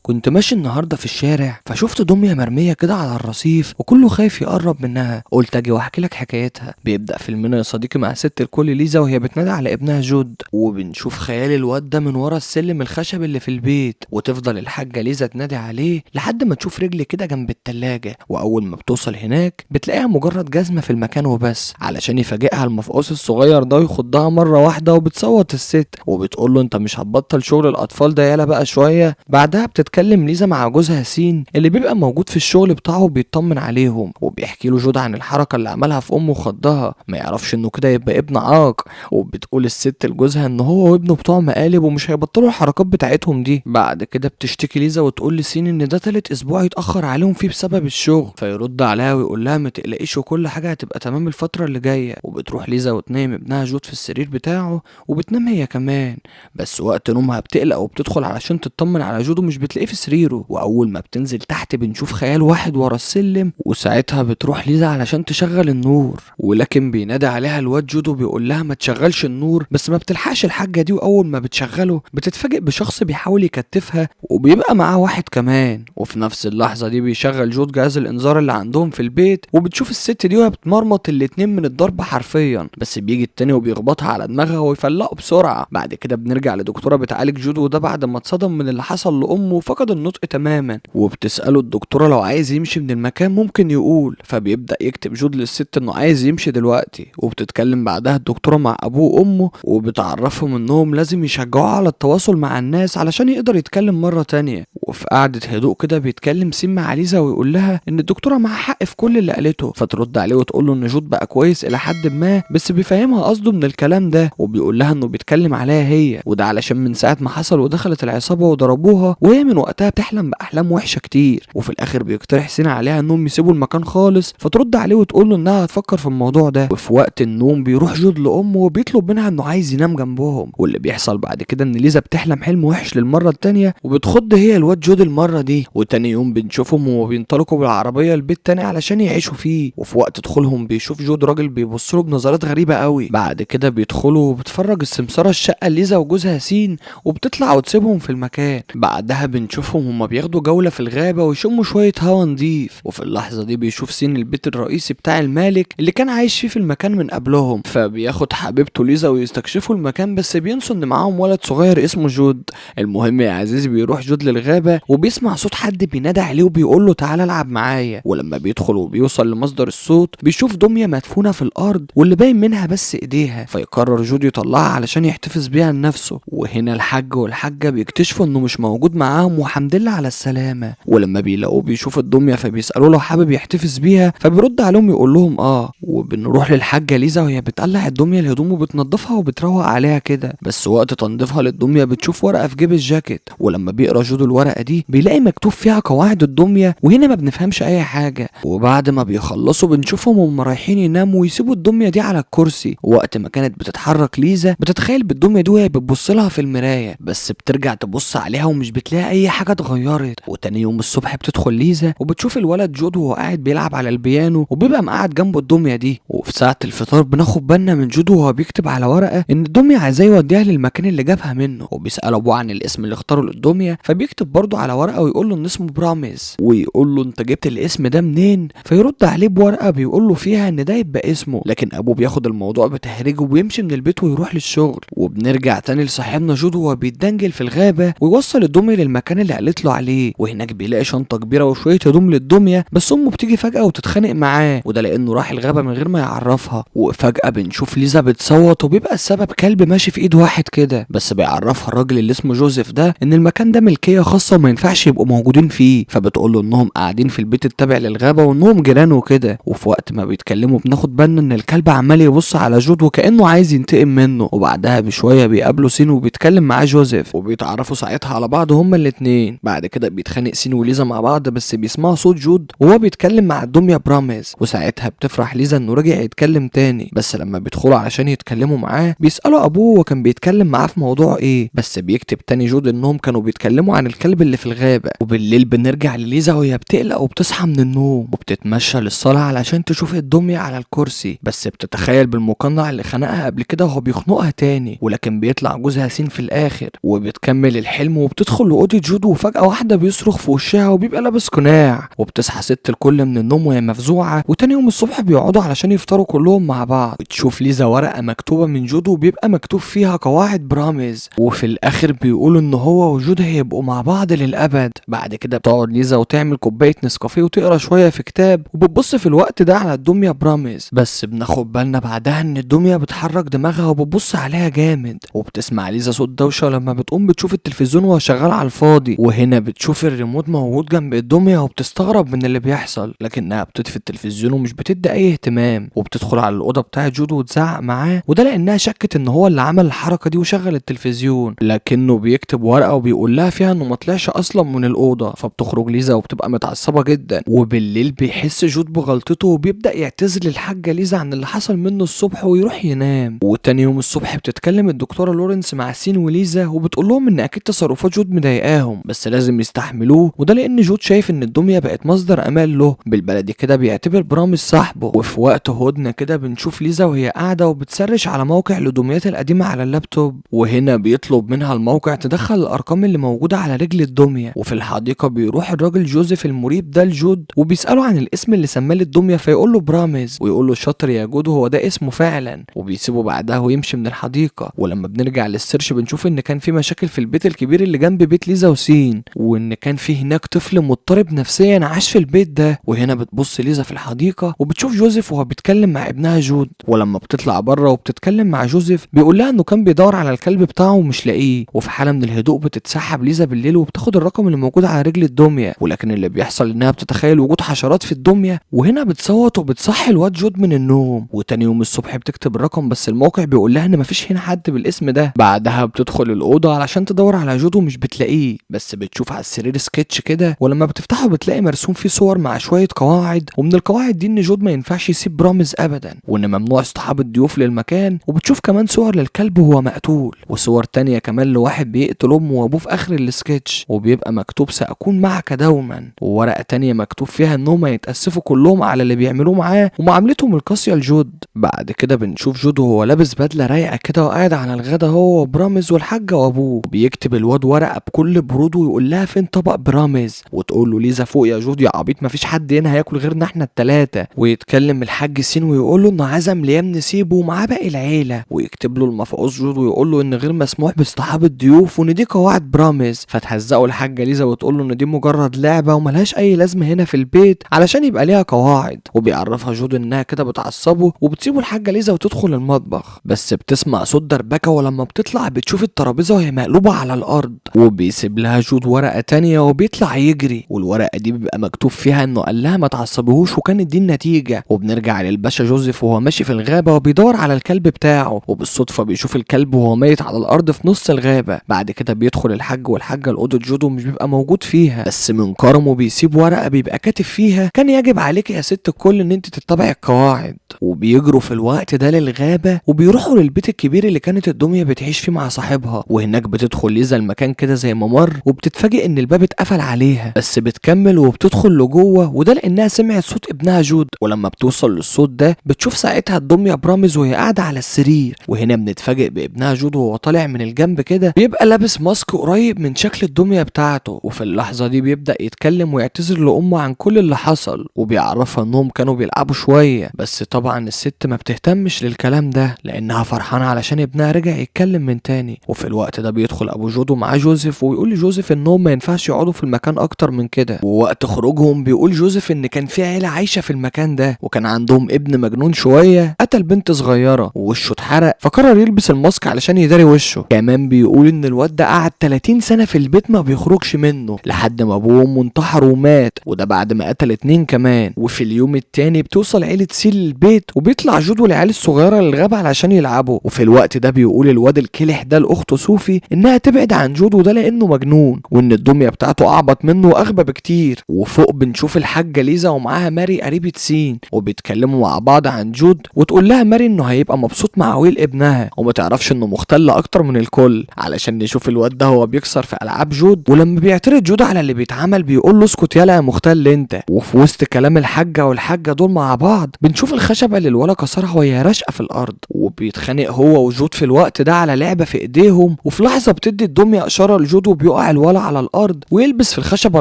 كنت ماشي النهارده في الشارع فشفت دمية مرمية كده على الرصيف وكله خايف يقرب منها. قلت اجي واحكي لك حكايتها. بيبدأ فيلمنا يا صديقي مع ست الكل ليزا وهي بتنادي على ابنها جود، وبنشوف خيال الواد ده من ورا السلم الخشب اللي في البيت، وتفضل الحاجة ليزا تنادي عليه لحد ما تشوف رجل كده جنب التلاجة، واول ما بتوصل هناك بتلاقيها مجرد جزمة في المكان وبس، علشان يفاجئها المفقوس الصغير ده ويخضها مرة واحدة. وبتصوت الست وبتقول له انت مش هتبطل شغل الاطفال ده يالا بقى شوية. بعدها بتتكلم ليزا مع جوزها ياسين اللي بيبقى موجود في الشغل بتاعه وبيطمن عليهم، وبيحكي له جود عن الحركة اللي عملها في امه وخضها، ما يعرفش انه كده يبقى ابن عاق. وبتقول الست لجوزها ان هو وابنه بتوع مقالب ومش هيبطلوا الحركات بتاعتهم دي. بعد كده بتشتكي ليزا وتقول لسين ان ده تالت اسبوع يتأخر عليهم فيه بسبب الشغل، فيرد عليها ويقول لها ما تقلقيش وكل حاجة هتبقى تمام الفترة اللي جاية. وبتروح ليزا وتنام ابنها جود في السرير بتاعه وبتنام هي كمان، بس وقت نومها بتقلق وبتدخل علشان تطمن على جود ومش بتلاقيه في سريره. واول ما بتنزل تحت بنشوف خيال واحد ورا السلم، وساعتها بتروح ليزا علشان تشغل النور، ولكن بينادي عليها الواد جود وبيقول لها ما تشغلش النور، بس ما بتلحقش الحاجة دي. واول ما بتشغله بتتفاجئ بشخص بيحاول يكتفها وبيبقى معاه واحد كمان. وفي نفس اللحظة دي بيشغل جود جهاز الانذار اللي عندهم في البيت، وبتشوف الست دي وهي بتمرمط الاتنين من الضرب حرفيا، بس بيجي التاني وبيخبطها على دماغها ويفلقه بسرعة. بعد كده بنرجع لدكتورة بتعالج جود، وده بعد ما اتصدم من اللي حصل لأمه وفقد النطق تماما، وبتسأله الدكتورة لو عايز يمشي من المكان ممكن يقول، فبيبدأ يكتب جود للست انه عايز يمشي دلوقتي. وبتتكلم بعدها الدكتورة مع ابوه وامه وبتعرفهم انهم لازم يشجعوه على التواصل مع الناس علشان يقدر يتكلم مرة تانية. وفي قعدة هدوء كده بيتكلم سين مع ليزا ويقول لها ان الدكتورة معاها حق في كل اللي قالته، فترد عليه وتقول له ان جود بقى كويس الى حد ما، بس بيفهمها قصده من الكلام ده، وبيقول لها انه بيتكلم عليها هي، وده علشان من ساعة ما حصل ودخلت العصابة وضربوها وهي من وقتها بتحلم بأحلام وحشة كتير. وفي الآخر بيقترح سين عليها انهم يسيبوا المكان خالص، فترد عليه وتقول له انها هتفكر في الموضوع ده. وفي وقت النوم بيروح جود لأمه وبيطلب منها انه عايز ينام جنبهم، واللي بيحصل بعد كده ان ليزا بتحلم حلم وحش للمرة التانية وبتخض هي الواد جود المرة دي. وتاني يوم بنشوفهم وهما بينطلقوا بالعربية البيت تاني علشان يعيشوا فيه، وفي وقت دخولهم بيشوف جود راجل بيبصله بنظرات غريبة قوي. بعد كده بيدخلوا وبتفرج السمسارة الشقة ليزا وجوزها ياسين وبتطلع وتسيبهم في المكان. بعدها بنشوفهم هما بياخدوا جولة في الغابة ويشموا شوية هوا نضيف، وفي اللحظة دي بيشوف سين البيت الرئيسي بتاع المالك اللي كان عايش فيه في المكان من قبلهم، فبياخد حبيبته ليزا ويستكشفوا المكان، بس بينسوا ان معاهم ولد صغير اسمه جود. المهم يا عزيزي بيروح جود للغابة وبيسمع صوت حد بينادي عليه وبيقول له تعالى العب معايا، ولما بيدخل وبيوصل لمصدر الصوت بيشوف دمية مدفونة في الارض واللي باين منها بس ايديها، فيقرر جود يطلعها علشان يحتفظ بيها لنفسه. وهنا الحاج والحاجة بيكتشفوا انه مش موجود معاهم وحمد لله على السلامة، ولما بيلاقوه بيشوف الدمية فبيسألوا له حابب يحتفظ بيها، فبيرد عليهم يقول لهم اه. وبنروح للحاجة ليزا وهي بتقلع الدمية الهدوم وبتنضفها وبتروق عليها كده، بس وقت تنظيفها للدمية بتشوف ورقة في جيب الجاكيت، ولما بيقرا جود الورقة دي بيلاقي مكتوب فيها قواعد الدمية، وهنا ما بنفهمش اي حاجة. وبعد ما بيخلصوا بنشوفهم وهم رايحين يناموا ويسيبوا الدمية دي على الكرسي. وقت ما كانت بتتحرك ليزا بتتخيل بالدمية دي وهي بتبص لها في المراية، بس بترجع تبص عليها ومش بتلاقي اي حاجة اتغيرت. وتاني يوم الصبح بتدخل ليزا وبتشوف الولد جود وهو قاعد بيلعب على البيانو وبيبقى مقعد جنبه الدمية دي. وفي ساعة الفطار بناخد بالنا من جود وهو بيكتب على ورقة ان الدمية عايزاه يوديها للمكان اللي جابها منه، وبيسأل ابوه عن الاسم اللي اختاره للدمية، فبيكتب برضه على ورقة ويقول له ان اسمه برامز، ويقول له انت جبت الاسم ده منين؟ فيرد عليه بورقة بيقول له فيها ان ده يبقى اسمه، لكن ابوه بياخد الموضوع بتهريج وبيمشي من البيت ويروح للشغل. وبنرجع تاني لصاحبنا جود وهو بيتدنجل في الغابة ويوصل الدمية للمكان اللي قالت له عليه، وهناك بيلاقي شنطة كبيرة وشوية هدوم للدمية، بس امه بتيجي فجأة وتتخانق معاه، وده لانه راح الغابة من غير ما يعرفها. وفجأة بنشوف ليزا بتصوت وبيبقى السبب كلب ماشي في ايد واحد كده، بس بيعرفها الراجل اللي اسمه جوزيف ده ان المكان ده ملكية خاصة وما ينفعش يبقوا موجودين فيه، فبتقول له انهم قاعدين في البيت التابع للغابة وانهم جيران وكده. وفي وقت ما بيتكلموا بناخد بالنا ان الكلب عمال يبص على جود وكأنه عايز ينتقم منه. وبعدها بشوية بيقابلوا سين وبيتكلم معاه جوزيف وبيتعرفوا ساعتها على بعض هما الاتنين. بعد كده بيتخانق سين وليزا مع بعض، بس بيسمعوا صوت جود وهو بيتكلم مع الدمية برامز، وساعتها بتفرح ليزا انه رجع يتكلم تاني، بس لما بيدخلوا علشان يتكلموا معاه بيسألوا ابوه وكان بيتكلم معاه في موضوع ايه، بس بيكتب تاني جود انهم كانوا بيتكلموا عن الكلب اللي في الغابة. وبالليل بنرجع لليزا وهي بتقلق وبتصحى من النوم وبتتمشى للصالة علشان تشوف الدمية على الكرسي، بس بتتخيل بالمقنع اللي خنقها قبل كده وهو بيخنقها تاني، ولكن بيطلع جوزها سين في الاخر. وبتكمل الحلم وبتدخل لأوضة جودو وفجأة واحدة بيصرخ في وشها وبيبقى لابس قناع، وبتصحى ست الكل من النوم وهي مفزوعة. وتاني يوم الصبح بيقعدوا علشان يفطروا كلهم مع بعض. بتشوف ليزا ورقة مكتوبة من جودو وبيبقى مكتوب فيها قواعد برامز، وفي الاخر بيقولوا ان هو وجود هيبقوا مع بعض للابد. بعد كده بتقعد ليزا وتعمل كوبايه نسكافيه وتقرا شويه في كتاب، وبتبص في الوقت ده على الدميه برامز. بس بناخد بالنا بعدها ان الدميه بتحرك دماغها وبتبص عليها جامد، وبتسمع ليزا صوت دوشه لما بتقوم بتشوف التلفزيون وهو شغال على الفاضي. وهنا بتشوف الريموت موجود جنب الدميه وبتستغرب من اللي بيحصل، لكنها بتطفي التلفزيون ومش بتدي اي اهتمام. وبتدخل على الاوضه بتاعه جودو وتزعق معاه، وده لانها شكت ان هو اللي عمل الحركه دي وشغل التلفزيون، لكنه بيكتب ورقه وبيقول لها فيها انه ما طلعش اصلا من الاوضه. فبتخرج ليزا وبتبقى متعصبه جدا. وبالليل بيحس جود بغلطته وبيبدا يعتذر للحاجه ليزا عن اللي حصل منه الصبح ويروح ينام. وتاني يوم الصبح بتتكلم الدكتوره لورنس مع سين وليزا وبتقول لهم ان اكيد تصرفات جود مضايقاهم، بس لازم يستحملوه، وده لان جود شايف ان الدميه بقت مصدر امان له، بالبلدي كده بيعتبر برامز صاحبه. وفي وقت هدنه كده بنشوف ليزا وهي قاعده وبتسرش على موقع الهدوميات القديمه على اللابتوب، وهنا بيطلب منها الموقع تدخل الارقام اللي موجوده على رجل الدميه. وفي الحديقه بيروح الراجل جوزيف المريب ده لجود وبيساله عن الاسم اللي سماه للدميه، فيقول له برامز، ويقول له شاطر يا جود هو ده اسمه فعلا، وبيسيبه بعدها ويمشي من الحديقه. ولما بنرجع للسيرش بنشوف ان كان في مشاكل في البيت الكبير اللي جنب بيت ليزا وسين، وان كان في هناك طفل مضطرب نفسيا عاش في البيت ده. وهنا بتبص ليزا في الحديقه وبتشوف جوزيف وهو بيتكلم مع ابنها جود، ولما بتطلع بره وبتتكلم مع جوزيف بيقول لها انه كان بيدور على الكلب بتاعه ومش لاقيه. وفي حاله من الهدوء بتتسحب ليزا بالليل وبتاخد الرقم اللي موجود على رجل الدميه، ولكن اللي بيحصل انها بتتخيل وجود حشرات في الدميه، وهنا بتصوت وبتصحي الواد جود من النوم. وتاني يوم الصبح بتكتب الرقم بس الموقع بيقول لها ان مفيش هنا حد بالاسم ده. بعدها بتدخل الاوضه علشان تدور على جود ومش بتلاقيه، بس بتشوف على السرير سكتش كده، ولما بتفتحه بتلاقي مرسوم فيه صور مع شويه قواعد، ومن القواعد دي ان جود ما ينفعش يسيب برامز ابدا، وان ممنوع اصطحاب الضيوف للمكان. وبتشوف كمان صور للكلب وهو مقتول، وصور تانية كمان لواحد بيقتل امه وابوه في اخر السكتش، وبيبقى مكتوب ساكون معك دوما. وورقه تانية مكتوب فيها انهم هيتاسفوا كلهم على اللي بيعملوه معاه ومعاملتهم القاسيه لجود. بعد كده بنشوف جود وهو لابس بدله رايقه كده وقاعد على الغدا هو وبرامز والحاجه وابوه، بيكتب الواد ورقه بكل برود ويقول لها فين طبق برامز، وتقول له ليزا فوق يا جود يا عبيط مفيش حد هنا هياكل غيرنا احنا التلاته. ويتكلم الحاج سين ويقول له انه عزم ليام نسيبه ومعاه باقي العيله، ويكتب له المفقوس جود ويقول له ان غير مسموح باصطحاب الضيوف وان دي قواعد برامز. فتهزقه الحاجه ليزا وتقول له ان دي مجرد لعبه وملهاش اي لازمه هنا في البيت علشان يبقى ليها قواعد. وبيعرفها جود انها كده بتعصبه وبتسيبه الحاجه ليزا وتدخل المطبخ، بس بتسمع صوت دربكه، ولما بتطلع بتشوف الترابيزه وهي مقلوبه على الارض. وبيسيب لها جود ورقه تانية وبيطلع يجري، والورقه دي بيبقى مكتوب فيها انه قال لها ما تعصبيهوش وكانت دي النتيجه. وبنرجع للباشا جوزيف وهو ماشي في الغابه وبيدور على الكلب بتاعه، وبالصدفه بيشوف الكلب وهو ميت على الارض في نص الغابه. بعد كده بيدخل الحاج والحاجه لاوضه جود ومش بيبقى موجود فيها، بس من كرمه بيسيب ورقه بيبقى كاتب فيها كان يجب عليك يا ست الكل ان انت تتبعي القواعد. وبيجروا في الوقت ده للغابه وبيروحوا للبيت الكبير اللي كانت الدميه بتعيش فيه مع صاحبها، وهناك بتدخل ليزا المكان كده زي ممر وبتتفاجئ ان الباب اتقفل عليها، بس بتكمل وبتدخل لجوه، وده لانها سمعت صوت ابنها جود. ولما بتوصل للصوت ده بتشوف ساعتها الدميه برامز وهي قاعده على السرير، وهنا بنتفاجئ بابنها جود وهو طالع من الجنب كده بيبقى لابس ماسك قريب من شكل الدميه بتاعته. وفي اللحظه دي بيبدا يتكلم ويعتذر لامه عن كل اللي حصل، وبيعرفها انهم كانوا بيلعبوا شويه، بس طبعا الست ما بتهتمش للكلام ده لانها فرحانه علشان ابنها رجع يتكلم من تاني. وفي الوقت ده بيدخل ابو جود ومعاه جوزيف ويقول لجوزيف انهم ما ينفعش يقعدوا في المكان اكتر من كده. ووقت خروجهم بيقول جوزيف ان كان في عيله عايشه في المكان ده وكان عندهم ابن مجنون شويه قتل بنت صغيره ووشه اتحرق، فقرر يلبس الماسك علشان يداري وشه. كمان بيقول ان الواد ده قعد 30 سنه في البيت ما بيخرجش منه لحد ما ابوه وامه انتحر ومات، وده بعد ما قتل 2 كمان. وفي اليوم التاني بتوصل عيله سيل للبيت وبيطلع جود والعيال الصغيره للغابه علشان يلعبوا، وفي الوقت ده بيقول الواد الكلح ده لاخته صوفي انها تبعد عن جود وده لانه مجنون، وان الدميه بتاعته اعبط منه واغبى بكتير. وفوق بنشوف الحاجه ليزا ومعاها ماري قريبه سين وبيتكلموا مع بعض عن جود، وتقول لها ماري انه هيبقى مبسوط مع ويل ابنها وما تعرفش انه مختل اكتر من الكل علشان نشوف الواد ده هو بيكسر في العاب جود جود، ولما بيعترض جود على اللي بيتعمل بيقول له اسكت يالا يا مختل انت. وفي وسط كلام الحاجه والحاجه دول مع بعض بنشوف الخشبه اللي الولا كسرها وهي راشقه في الارض، وبيتخانق هو وجود في الوقت ده على لعبه في ايديهم. وفي لحظه بتدي الدميه اشاره لجود وبيقع الولا على الارض ويلبس في الخشبه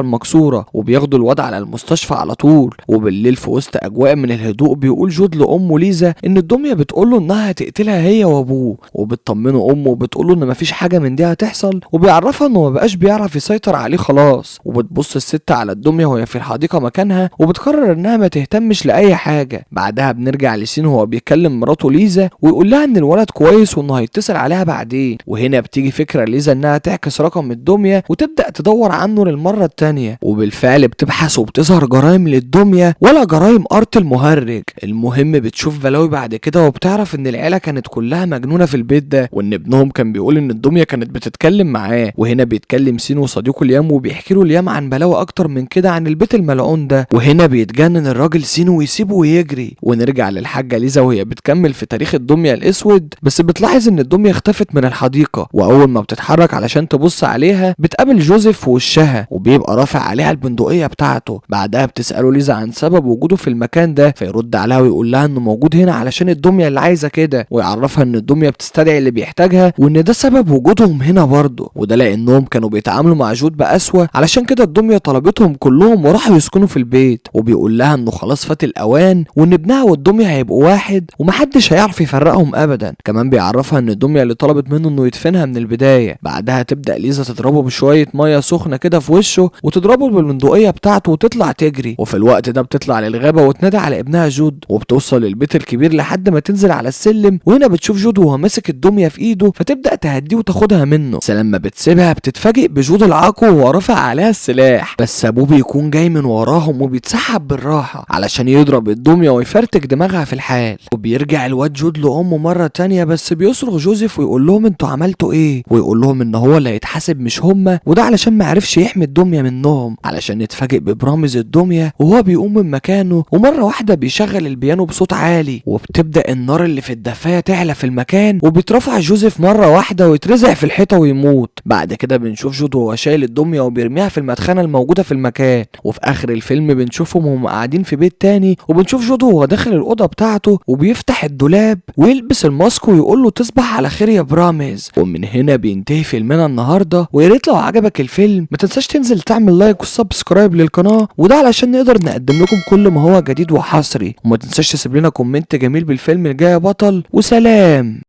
المكسوره، وبياخدوا الواد على المستشفى على طول. وبالليل في وسط اجواء من الهدوء بيقول جود لامه ليزا ان الدميه بتقول له انها هتقتلها هي وابوه، وبتطمنه امه وبتقول له ان مفيش حاجه من دي هتحصل، وبيعرفها انه ما بقاش بيعرف يسيطر عليه خلاص. وبتبص الست على الدميه وهي في الحديقه مكانها وبتقرر انها ما تهتمش لاي حاجه. بعدها بنرجع لسين وهو بيكلم مراته ليزا ويقول لها ان الولد كويس وانه هيتصل عليها بعدين. وهنا بتيجي فكره ليزا انها تعكس رقم الدميه وتبدا تدور عنه للمره التانيه، وبالفعل بتبحث وبتظهر جرائم للدميه ولا جرائم ارت المهرج. المهم بتشوف بلاوي بعد كده وبتعرف ان العيله كانت كلها مجنونه في البيت ده، وان ابنهم كان بيقول ان الدميه كانت بتتكلم معاه. وهنا بيتكلم سين وصديقه ليام وبيحكي له ليام عن بلاوي اكتر من كده عن البيت الملعون ده. وهنا بيتجنن الراجل سين ويسيبه ويجري. ونرجع للحاجه ليزا وهي بتكمل في تاريخ الدميه الاسود، بس بتلاحظ ان الدميه اختفت من الحديقه، واول ما بتتحرك علشان تبص عليها بتقابل جوزيف في وشها وبيبقى رافع عليها البندقيه بتاعته. بعدها بتساله ليزا عن سبب وجوده في المكان ده، فيرد عليها ويقول لها انه موجود هنا علشان الدميه اللي عايزه كده، ويعرفها ان الدميه بتستدعي اللي بيحتاجها وان ده سبب وجودهم هنا برضه، وده لانهم كانوا بيتعاملوا مع جود بقسوه، علشان كده الدميه طلبتهم كلهم وراحوا يسكنوا في البيت. وبيقول لها انه خلاص فات الاوان وان ابنها والدميه هيبقوا واحد ومحدش هيعرف يفرقهم ابدا. كمان بيعرفها ان الدميه اللي طلبت منه انه يدفنها من البدايه. بعدها تبدا ليزا تضربه بشويه ميه سخنه كده في وشه وتضربه بالبندقيه بتاعته وتطلع تجري. وفي الوقت ده بتطلع للغابه وتنادي على ابنها جود، وبتوصل للبيت الكبير لحد ما تنزل على السلم. وهنا بتشوف جود وهو ماسك الدميه في ايده فتبدا تهديه وتاخدها منه، بس لما بتسيبها بتتفاجئ بجود العاقو وهو رافع عليها السلاح، بس ابوه بيكون جاي من وراهم وبيتسحب بالراحه علشان يضرب الدميه ويفرتك دماغها في الحال. وبيرجع الواد جود لامه مره تانية، بس بيصرخ جوزيف ويقول لهم انتوا عملتوا ايه، ويقول لهم ان هو اللي هيتحاسب مش هما، وده علشان ما عرفش يحمي الدميه منهم. علشان نتفاجئ ببرامز الدميه وهو بيقوم من مكانه ومره واحده بيشغل البيانو بصوت عالي، وبتبدا النار اللي في الدفايه تعلى في المكان، وبيترفع جوزيف مره واحده ويترزع في الحيطه ويموت. بعد كده بنشوف جود وهو شايل الدميه وبيرميها في المدخنه الموجوده في المكان. وفي اخر الفيلم بنشوفهم وهم قاعدين في بيت تاني، وبنشوف جود وهو داخل الاوضه بتاعته وبيفتح الدولاب ويلبس الماسك ويقول له تصبح على خير يا برامز. ومن هنا بينتهي فيلمنا النهارده. ويا ريت لو عجبك الفيلم ما تنساش تنزل تعمل لايك وسبسكرايب للقناه، وده علشان نقدر نقدم لكم كل ما هو جديد وحصري. وما تنساش تسيب لنا كومنت جميل بالفيلم الجاي يا بطل، وسلام.